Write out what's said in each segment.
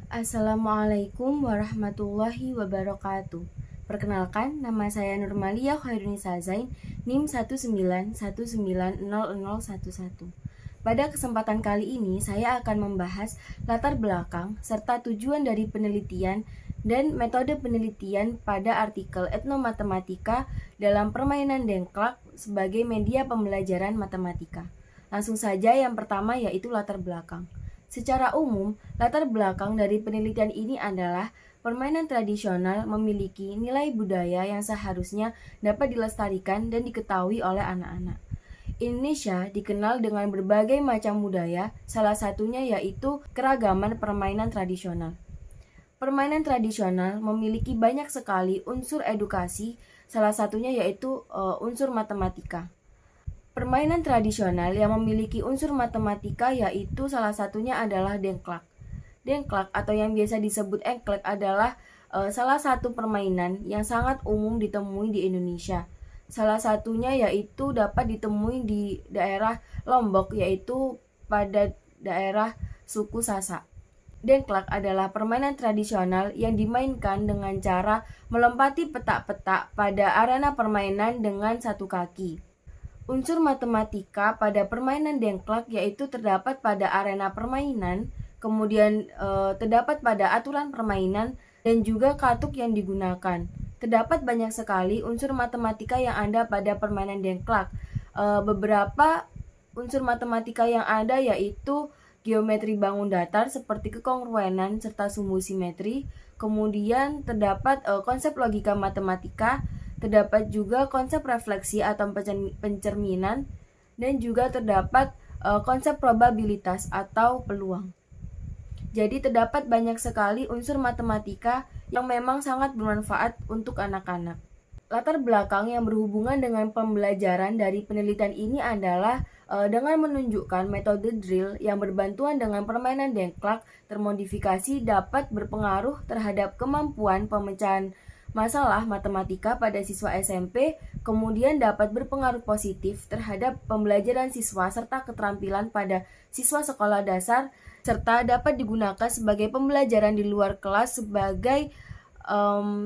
Assalamualaikum warahmatullahi wabarakatuh. Perkenalkan, nama saya Nurmalia Khairunisa Zain, NIM 191900011. Pada kesempatan kali ini, saya akan membahas latar belakang serta tujuan dari penelitian dan metode penelitian pada artikel etnomatematika dalam permainan dengklak sebagai media pembelajaran matematika. Langsung saja yang pertama yaitu latar belakang. Secara umum, latar belakang dari penelitian ini adalah permainan tradisional memiliki nilai budaya yang seharusnya dapat dilestarikan dan diketahui oleh anak-anak. Indonesia dikenal dengan berbagai macam budaya, salah satunya yaitu keragaman permainan tradisional. Permainan tradisional memiliki banyak sekali unsur edukasi, salah satunya yaitu unsur matematika. Permainan tradisional yang memiliki unsur matematika yaitu salah satunya adalah dengklak. Dengklak atau yang biasa disebut engklek adalah salah satu permainan yang sangat umum ditemui di Indonesia. Salah satunya yaitu dapat ditemui di daerah Lombok, yaitu pada daerah suku Sasak. Dengklak adalah permainan tradisional yang dimainkan dengan cara melompati petak-petak pada arena permainan dengan satu kaki. Unsur matematika pada permainan dengklak yaitu terdapat pada arena permainan, kemudian terdapat pada aturan permainan dan juga katuk yang digunakan. Terdapat banyak sekali unsur matematika yang ada pada permainan dengklak. Beberapa unsur matematika yang ada yaitu geometri bangun datar seperti kekongruenan serta sumbu simetri. Kemudian terdapat konsep logika matematika. Terdapat juga konsep refleksi atau pencerminan, dan juga terdapat konsep probabilitas atau peluang. Jadi terdapat banyak sekali unsur matematika yang memang sangat bermanfaat untuk anak-anak. Latar belakang yang berhubungan dengan pembelajaran dari penelitian ini adalah dengan menunjukkan metode drill yang berbantuan dengan permainan dengklak termodifikasi dapat berpengaruh terhadap kemampuan pemecahan masalah matematika pada siswa SMP, kemudian dapat berpengaruh positif terhadap pembelajaran siswa serta keterampilan pada siswa sekolah dasar, serta dapat digunakan sebagai pembelajaran di luar kelas sebagai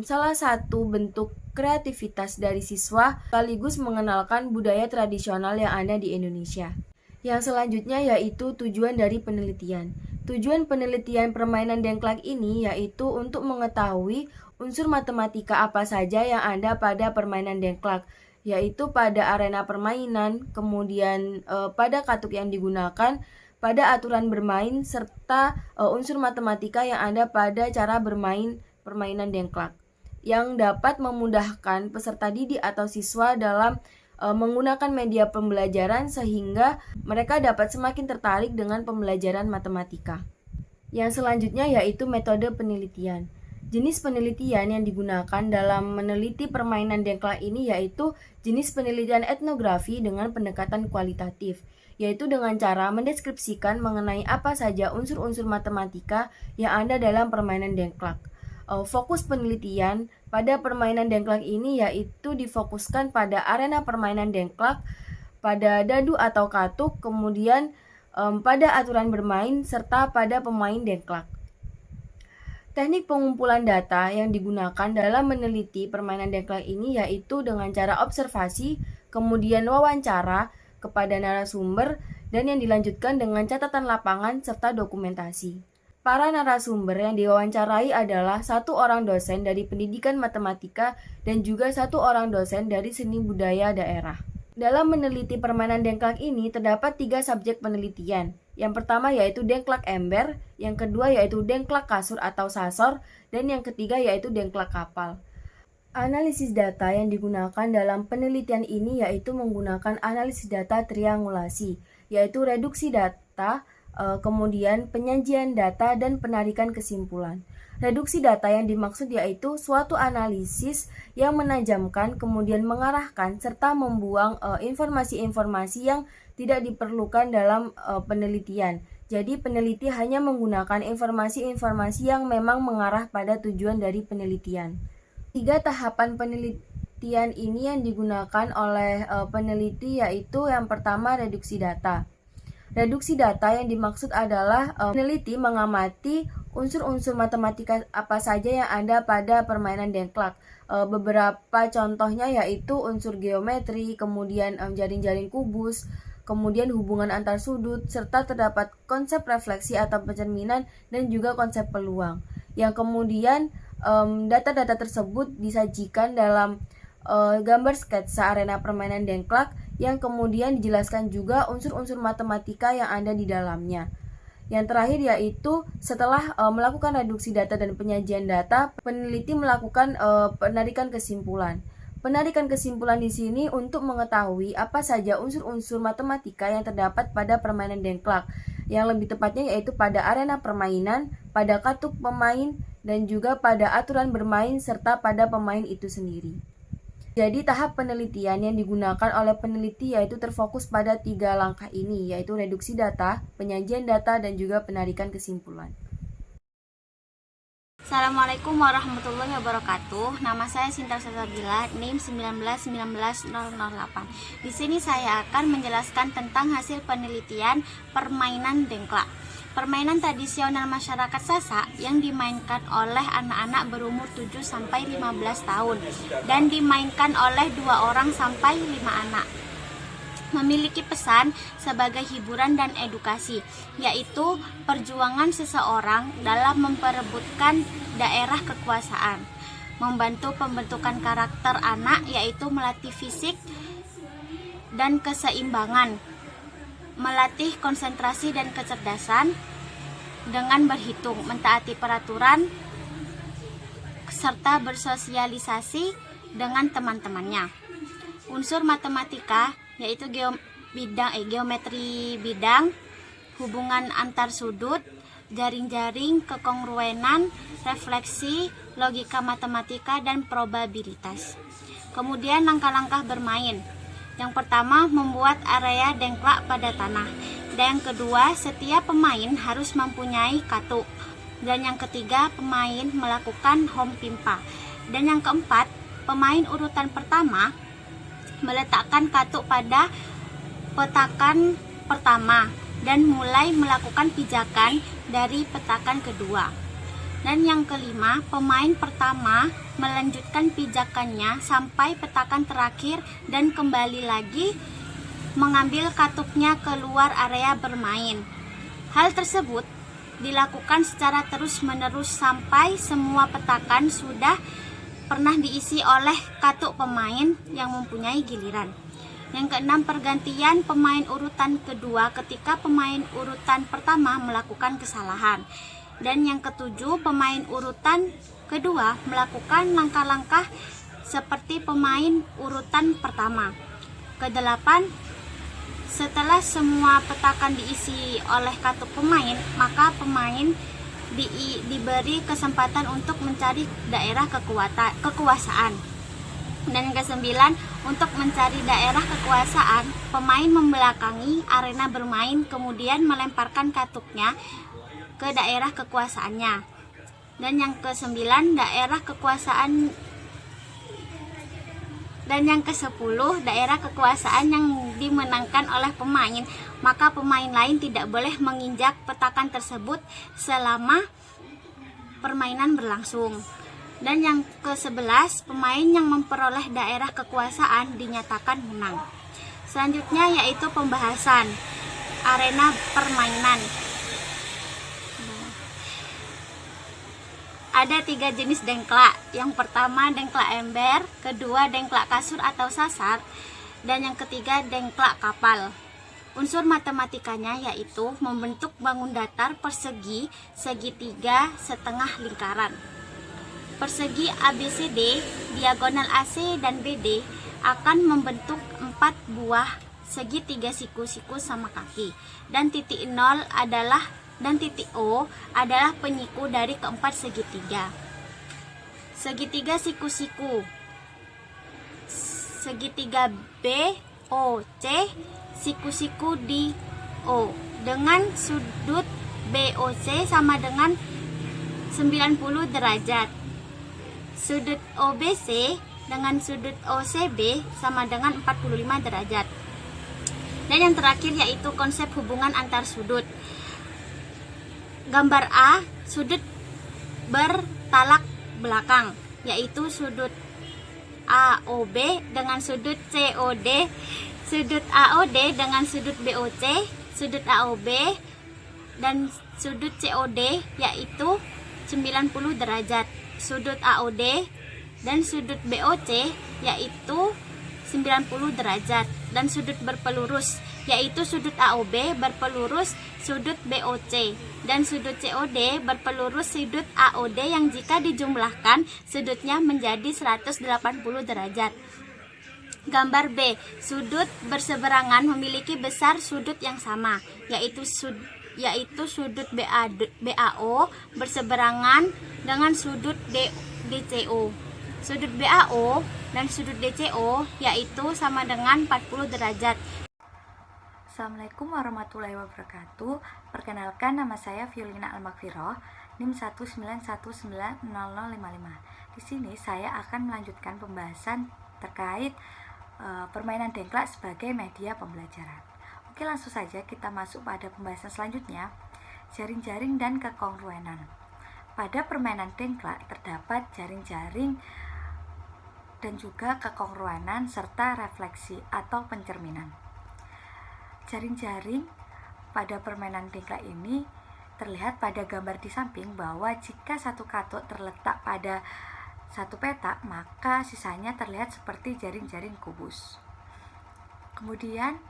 salah satu bentuk kreativitas dari siswa sekaligus mengenalkan budaya tradisional yang ada di Indonesia. Yang selanjutnya yaitu tujuan dari penelitian. Tujuan penelitian permainan dengklak ini yaitu untuk mengetahui unsur matematika apa saja yang ada pada permainan dengklak, yaitu pada arena permainan, kemudian pada katuk yang digunakan, pada aturan bermain, serta unsur matematika yang ada pada cara bermain permainan dengklak, yang dapat memudahkan peserta didik atau siswa dalam menggunakan media pembelajaran sehingga mereka dapat semakin tertarik dengan pembelajaran matematika. Yang selanjutnya yaitu metode penelitian. Jenis penelitian yang digunakan dalam meneliti permainan dengklak ini yaitu jenis penelitian etnografi dengan pendekatan kualitatif, yaitu dengan cara mendeskripsikan mengenai apa saja unsur-unsur matematika yang ada dalam permainan dengklak. Fokus penelitian pada permainan dengklak ini yaitu difokuskan pada arena permainan dengklak, pada dadu atau katuk, kemudian pada aturan bermain, serta pada pemain dengklak. Teknik pengumpulan data yang digunakan dalam meneliti permainan dengklak ini yaitu dengan cara observasi, kemudian wawancara kepada narasumber, dan yang dilanjutkan dengan catatan lapangan serta dokumentasi. Para narasumber yang diwawancarai adalah satu orang dosen dari pendidikan matematika dan juga satu orang dosen dari seni budaya daerah. Dalam meneliti permainan dengklak ini terdapat 3 subjek penelitian. Yang pertama yaitu dengklak ember, yang kedua yaitu dengklak kasur atau sasor, dan yang ketiga yaitu dengklak kapal. Analisis data yang digunakan dalam penelitian ini yaitu menggunakan analisis data triangulasi, yaitu reduksi data, kemudian penyajian data dan penarikan kesimpulan. Reduksi data yang dimaksud yaitu suatu analisis yang menajamkan, kemudian mengarahkan, serta membuang informasi-informasi yang tidak diperlukan dalam penelitian. Jadi peneliti hanya menggunakan informasi-informasi yang memang mengarah pada tujuan dari penelitian. 3 tahapan penelitian ini yang digunakan oleh peneliti yaitu yang pertama reduksi data. Reduksi data yang dimaksud adalah peneliti mengamati unsur-unsur matematika apa saja yang ada pada permainan dengklak. Beberapa contohnya yaitu unsur geometri, kemudian jaring-jaring kubus, kemudian hubungan antar sudut, serta terdapat konsep refleksi atau pencerminan dan juga konsep peluang. Yang kemudian data-data tersebut disajikan dalam gambar sketsa arena permainan dengklak yang kemudian dijelaskan juga unsur-unsur matematika yang ada di dalamnya. Yang terakhir yaitu setelah melakukan reduksi data dan penyajian data, peneliti melakukan penarikan kesimpulan. Penarikan kesimpulan di sini untuk mengetahui apa saja unsur-unsur matematika yang terdapat pada permainan dengklak, yang lebih tepatnya yaitu pada arena permainan, pada katuk pemain, dan juga pada aturan bermain serta pada pemain itu sendiri. Jadi tahap penelitian yang digunakan oleh peneliti yaitu terfokus pada 3 langkah ini, yaitu reduksi data, penyajian data, dan juga penarikan kesimpulan. Assalamualaikum warahmatullahi wabarakatuh. Nama saya Sinta Salsabila, NIM 1919008. Di sini saya akan menjelaskan tentang hasil penelitian permainan dengklak. Permainan tradisional masyarakat Sasak yang dimainkan oleh anak-anak berumur 7 sampai 15 tahun dan dimainkan oleh 2 orang sampai 5 anak. Memiliki pesan sebagai hiburan dan edukasi, yaitu perjuangan seseorang dalam memperebutkan daerah kekuasaan, membantu pembentukan karakter anak, yaitu melatih fisik dan keseimbangan, melatih konsentrasi dan kecerdasan dengan berhitung, mentaati peraturan, serta bersosialisasi dengan teman-temannya. Unsur matematika yaitu geometri bidang, hubungan antar sudut, jaring-jaring, kekongruenan, refleksi, logika matematika, dan probabilitas. Kemudian langkah-langkah bermain. Yang pertama, membuat area dengklak pada tanah. Dan yang kedua, setiap pemain harus mempunyai katuk. Dan yang ketiga, pemain melakukan home pimpa. Dan yang keempat, pemain urutan pertama meletakkan katuk pada petakan pertama dan mulai melakukan pijakan dari petakan kedua. Dan yang kelima, pemain pertama melanjutkan pijakannya sampai petakan terakhir dan kembali lagi mengambil katuknya keluar area bermain. Hal tersebut dilakukan secara terus-menerus sampai semua petakan sudah pernah diisi oleh katuk pemain yang mempunyai giliran. Yang keenam, pergantian pemain urutan kedua ketika pemain urutan pertama melakukan kesalahan. Dan yang ketujuh, pemain urutan kedua melakukan langkah-langkah seperti pemain urutan pertama. Kedelapan, setelah semua petakan diisi oleh katuk pemain, maka pemain diberi kesempatan untuk mencari daerah kekuasaan. Dan yang kesembilan, untuk mencari daerah kekuasaan, pemain membelakangi arena bermain kemudian melemparkan katuknya ke daerah kekuasaannya. Dan yang kesembilan, daerah kekuasaan. Dan yang ke-10, daerah kekuasaan yang dimenangkan oleh pemain, maka pemain lain tidak boleh menginjak petakan tersebut selama permainan berlangsung. Dan yang ke-11, pemain yang memperoleh daerah kekuasaan dinyatakan menang. Selanjutnya yaitu pembahasan arena permainan. Ada 3 jenis dengklak. Yang pertama dengklak ember, kedua dengklak kasur atau sasar, dan yang ketiga dengklak kapal. Unsur matematikanya yaitu membentuk bangun datar persegi, segitiga, setengah lingkaran. Persegi ABCD, diagonal AC dan BD akan membentuk 4 buah segitiga siku-siku sama kaki, dan titik 0 dan titik O adalah penyiku dari keempat segitiga. Segitiga siku-siku, segitiga BOC, siku-siku di O dengan sudut BOC sama dengan 90 derajat. Sudut OBC dengan sudut OCB sama dengan 45 derajat. Dan yang terakhir yaitu konsep hubungan antar sudut. Gambar A sudut bertalak belakang, yaitu sudut AOB dengan sudut COD, sudut AOD dengan sudut BOC, sudut AOB dan sudut COD yaitu 90 derajat, sudut AOD dan sudut BOC yaitu 90 derajat, dan sudut berpelurus yaitu sudut AOB berpelurus sudut BOC, dan sudut COD berpelurus sudut AOD yang jika dijumlahkan sudutnya menjadi 180 derajat. Gambar B, sudut berseberangan memiliki besar sudut yang sama, yaitu sudut BAO berseberangan dengan sudut DCO. Sudut BAO dan sudut DCO yaitu sama dengan 40 derajat. Assalamualaikum warahmatullahi wabarakatuh. Perkenalkan, nama saya Violina Almakfiroh, NIM 1919055. Di sini saya akan melanjutkan pembahasan terkait permainan dengklak sebagai media pembelajaran. Oke, langsung saja kita masuk pada pembahasan selanjutnya, jaring-jaring dan kekongruenan. Pada permainan dengklak terdapat jaring-jaring dan juga kekongruenan serta refleksi atau pencerminan. Jaring-jaring pada permainan dengklak ini terlihat pada gambar di samping bahwa jika satu katuk terletak pada satu petak, maka sisanya terlihat seperti jaring-jaring kubus. Kemudian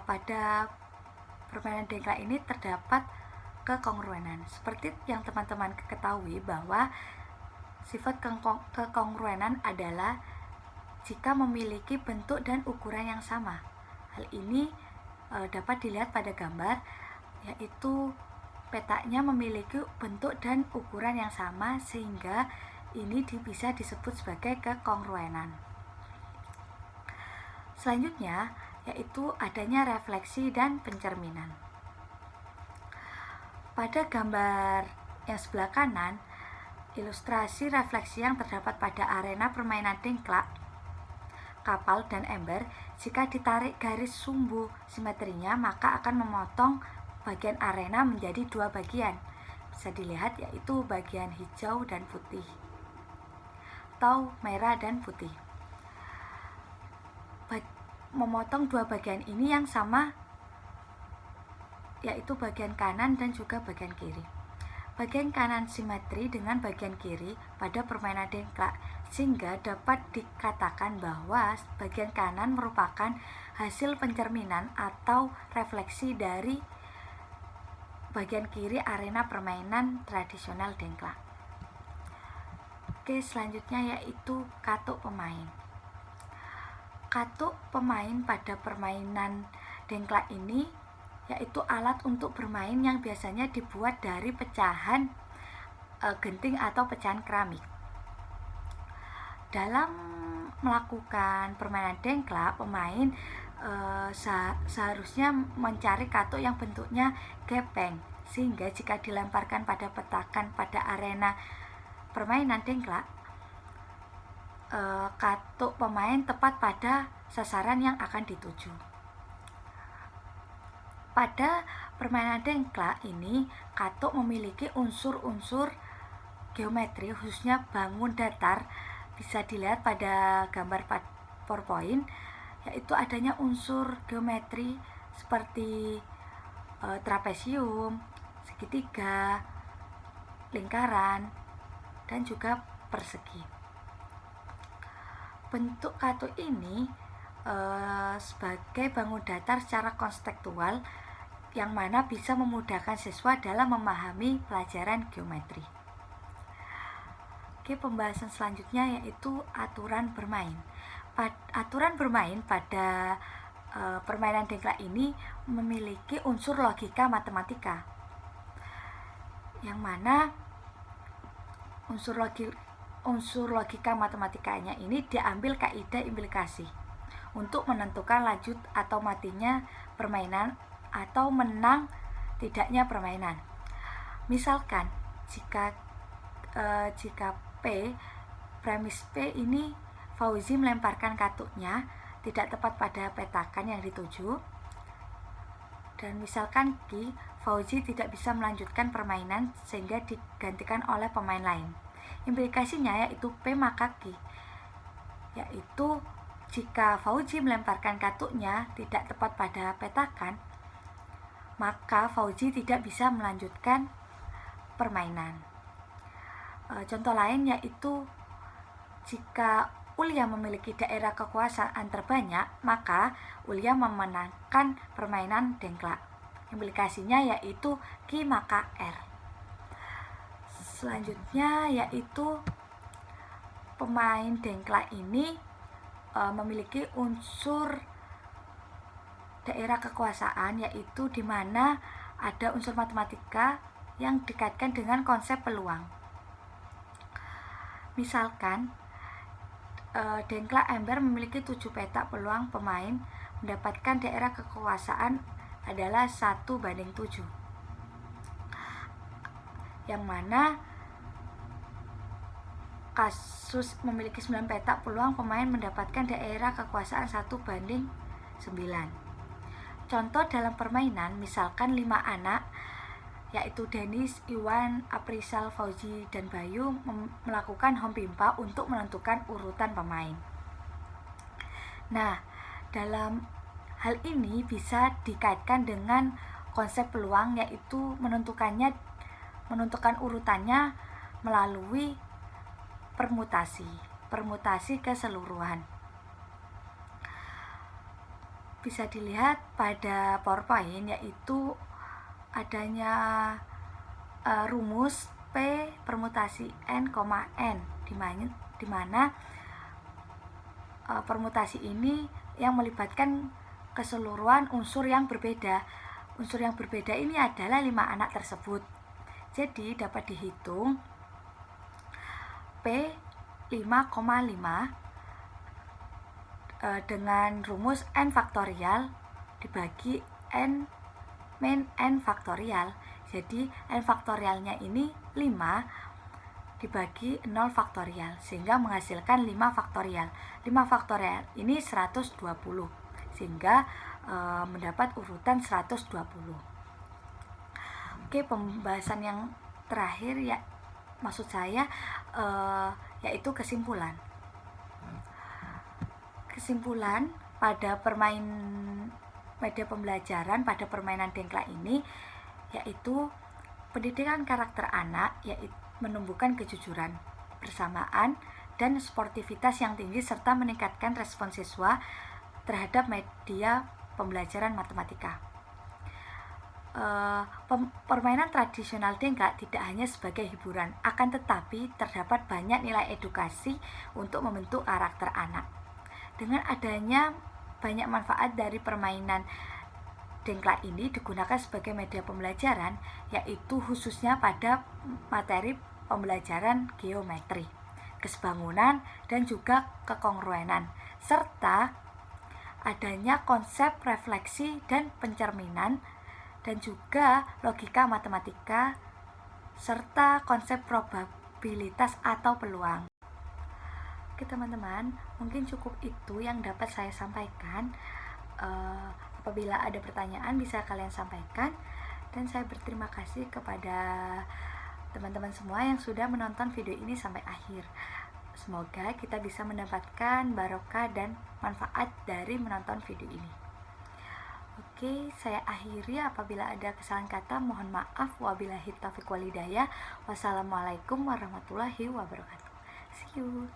pada permainan dengklak ini terdapat kekongruenan. Seperti yang teman-teman ketahui bahwa sifat kekongruenan adalah jika memiliki bentuk dan ukuran yang sama. Hal ini dapat dilihat pada gambar, yaitu petaknya memiliki bentuk dan ukuran yang sama, sehingga ini bisa disebut sebagai kekongruenan. Selanjutnya yaitu adanya refleksi dan pencerminan. Pada gambar yang sebelah kanan, ilustrasi refleksi yang terdapat pada arena permainan dengklak, kapal dan ember, jika ditarik garis sumbu simetrinya maka akan memotong bagian arena menjadi dua bagian. Bisa dilihat yaitu bagian hijau dan putih atau merah dan putih. Memotong dua bagian ini yang sama yaitu bagian kanan dan juga bagian kiri. Bagian kanan simetri dengan bagian kiri pada permainan dengklak, sehingga dapat dikatakan bahwa bagian kanan merupakan hasil pencerminan atau refleksi dari bagian kiri arena permainan tradisional dengklak. Oke, selanjutnya yaitu katuk pemain. Katuk pemain pada permainan dengklak ini yaitu alat untuk bermain yang biasanya dibuat dari pecahan genting atau pecahan keramik. Dalam melakukan permainan dengklak, pemain seharusnya mencari katuk yang bentuknya gepeng, sehingga jika dilemparkan pada petakan pada arena permainan dengklak, katuk pemain tepat pada sasaran yang akan dituju. Pada permainan dengklak ini, katuk memiliki unsur-unsur geometri, khususnya bangun datar. Bisa dilihat pada gambar PowerPoint, yaitu adanya unsur geometri seperti trapesium, segitiga, lingkaran, dan juga persegi. Bentuk katuk ini sebagai bangun datar secara konseptual, yang mana bisa memudahkan siswa dalam memahami pelajaran geometri. Oke, pembahasan selanjutnya yaitu aturan bermain. Aturan bermain pada permainan dengklak ini memiliki unsur logika matematika, yang mana unsur logika matematikanya ini diambil kaidah implikasi untuk menentukan lanjut atau matinya permainan atau menang tidaknya permainan. Misalkan jika premis P ini Fauzi melemparkan katuknya tidak tepat pada petakan yang dituju, dan misalkan Q, Fauzi tidak bisa melanjutkan permainan sehingga digantikan oleh pemain lain. Implikasinya yaitu P maka Q, yaitu jika Fauzi melemparkan katuknya tidak tepat pada petakan, maka Fauzi tidak bisa melanjutkan permainan. Contoh lain yaitu jika Ulya memiliki daerah kekuasaan terbanyak, maka Ulya memenangkan permainan dengklak. Implikasinya yaitu Q maka R. Selanjutnya yaitu pemain dengklak ini memiliki unsur daerah kekuasaan, yaitu di mana ada unsur matematika yang dikaitkan dengan konsep peluang. Misalkan dengklak ember memiliki 7 petak peluang pemain mendapatkan daerah kekuasaan adalah 1:7, yang mana kasus memiliki 9 petak peluang pemain mendapatkan daerah kekuasaan 1:9. Contoh dalam permainan, misalkan 5 anak yaitu Denis, Iwan, Aprisal, Fauzi, dan Bayu melakukan home pimpa untuk menentukan urutan pemain. Nah, dalam hal ini bisa dikaitkan dengan konsep peluang, yaitu menentukan urutannya melalui permutasi keseluruhan. Bisa dilihat pada PowerPoint, yaitu adanya rumus P permutasi N, N, di mana permutasi ini yang melibatkan keseluruhan unsur yang berbeda. Unsur yang berbeda ini adalah 5 anak tersebut. Jadi dapat dihitung P 5,5 dengan rumus N faktorial dibagi N min N faktorial. Jadi N faktorialnya ini 5 dibagi 0 faktorial, sehingga menghasilkan 5 faktorial. 5 faktorial ini 120, sehingga mendapat urutan 120. Oke, pembahasan yang terakhir maksud saya yaitu kesimpulan pada media pembelajaran pada permainan dengklak ini, yaitu pendidikan karakter anak, yaitu menumbuhkan kejujuran, bersamaan, dan sportivitas yang tinggi, serta meningkatkan respon siswa terhadap media pembelajaran matematika. Permainan tradisional dengklak tidak hanya sebagai hiburan, akan tetapi terdapat banyak nilai edukasi untuk membentuk karakter anak. Dengan adanya banyak manfaat dari permainan dengklak ini digunakan sebagai media pembelajaran, yaitu khususnya pada materi pembelajaran geometri, kesebangunan, dan juga kekongruenan, serta adanya konsep refleksi dan pencerminan, dan juga logika matematika, serta konsep probabilitas atau peluang. Oke teman-teman, mungkin cukup itu yang dapat saya sampaikan. Apabila ada pertanyaan bisa kalian sampaikan, dan saya berterima kasih kepada teman-teman semua yang sudah menonton video ini sampai akhir. Semoga kita bisa mendapatkan barokah dan manfaat dari menonton video ini. Oke, saya akhiri. Apabila ada kesalahan kata, mohon maaf. Wabillahi taufiq wal hidayah. Wassalamualaikum warahmatullahi wabarakatuh. See you.